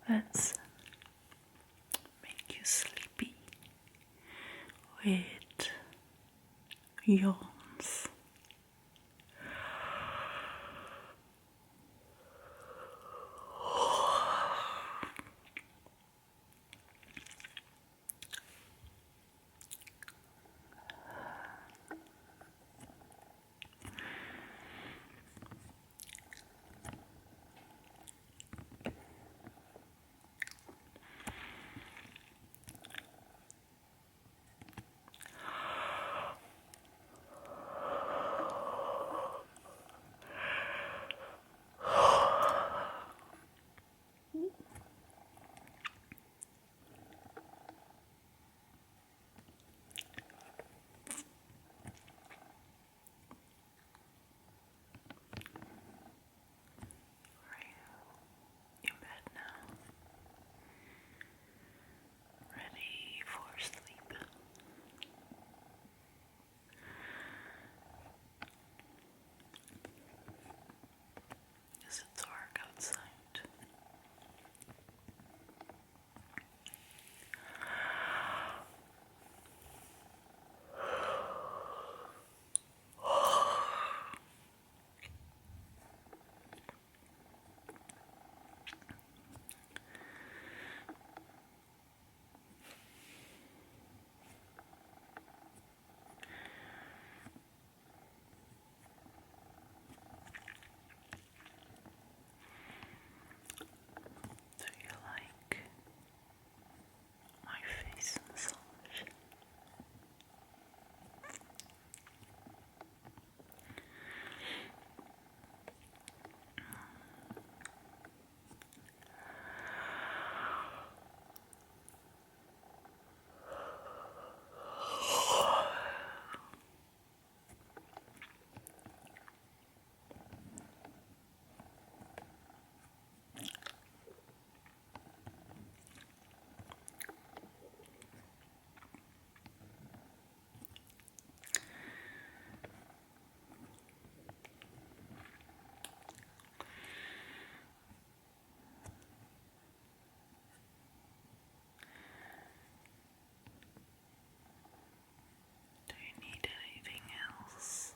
Let's make you sleepy with yawns. In bed now, ready for sleep. Is it dark outside? Do you like my face massage? Do you need anything else?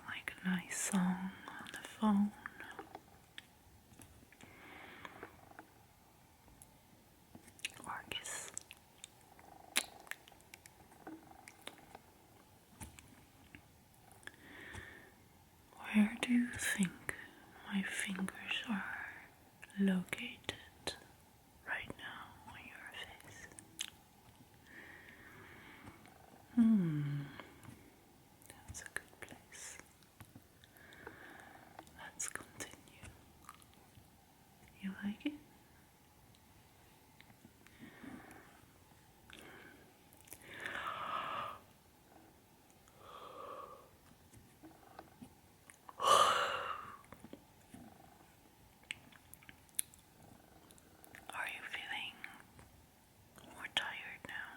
Like a nice song on the phone? Or a kiss? Where do you think my fingers are located right now on your face? That's a good place. Let's continue. You like it? Are you feeling more tired now?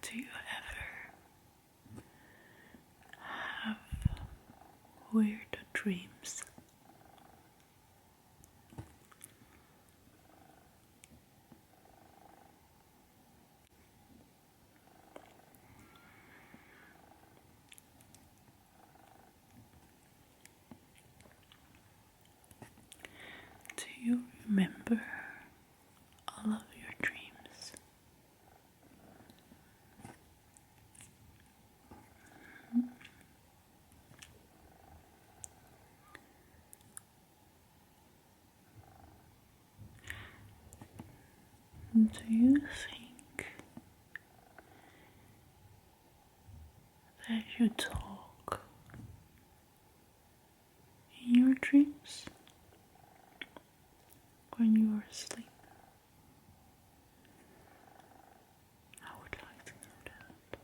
Do you ever have weird dreams? Do you remember all of your dreams? Do you think that you talk in your dreams when you are asleep? I would like to know that.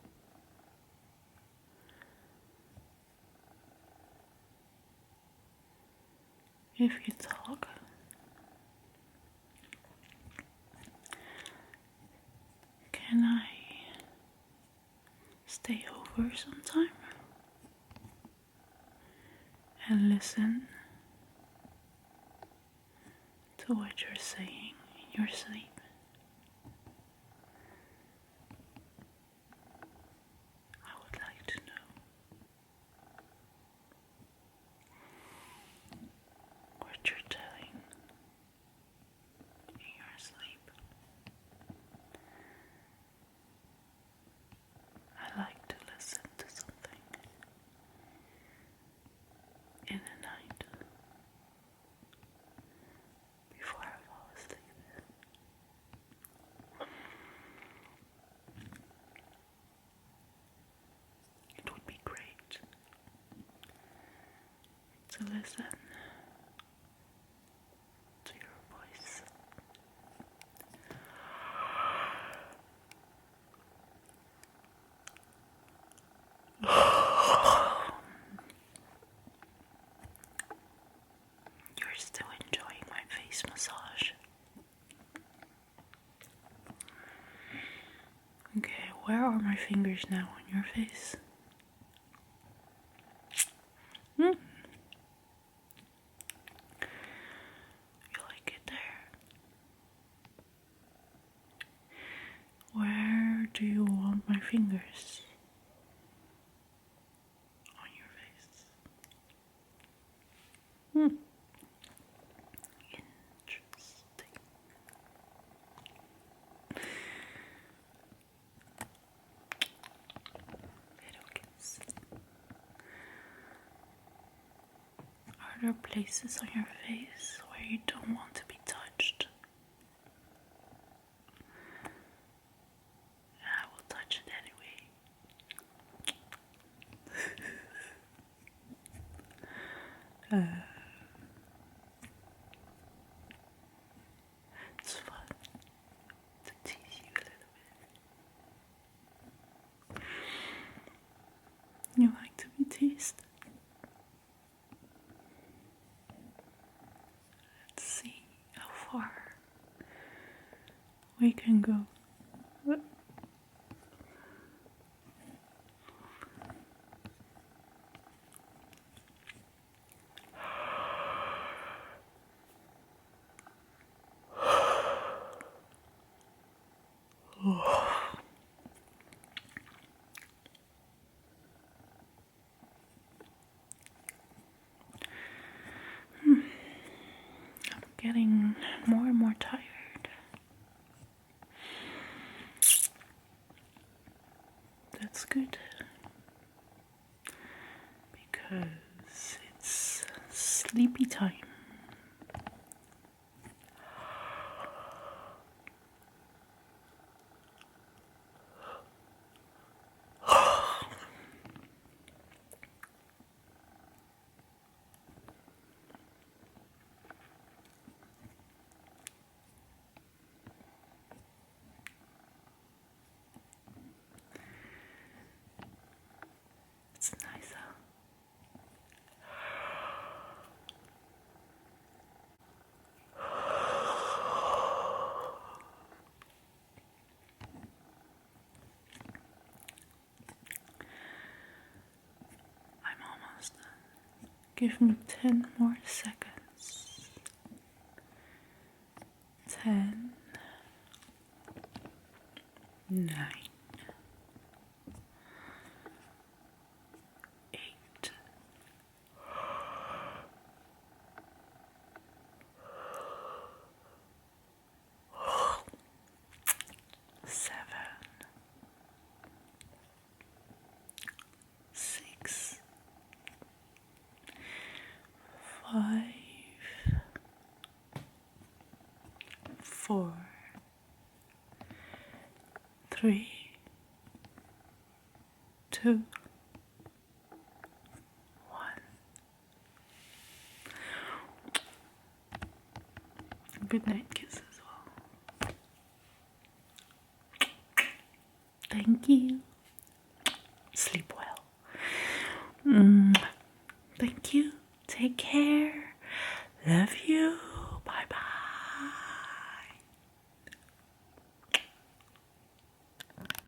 If you talk, can I stay over sometime and listen to what you're saying in your sleep? I would like to know what you're telling in your sleep. I like to listen to something in the night before I fall asleep. It would be great to listen to your voice. You're still enjoying my face massage. Okay, where are my fingers now on your face? You like it there? Where do you want my fingers on your face? Interesting. Little kiss. Are there places on your face where you don't want to be touched? I will touch it anyway. It's fun to tease you a little bit. You like to be teased? Let's see how far we can go. I'm getting more and more tired. That's good, because it's sleepy time. Give me 10 more seconds. 10, 9, 8, 7, 6, 5, 4, 3, 2, 1. Good night kiss as well. Thank you. Sleep well. Thank you. Take care. Love you.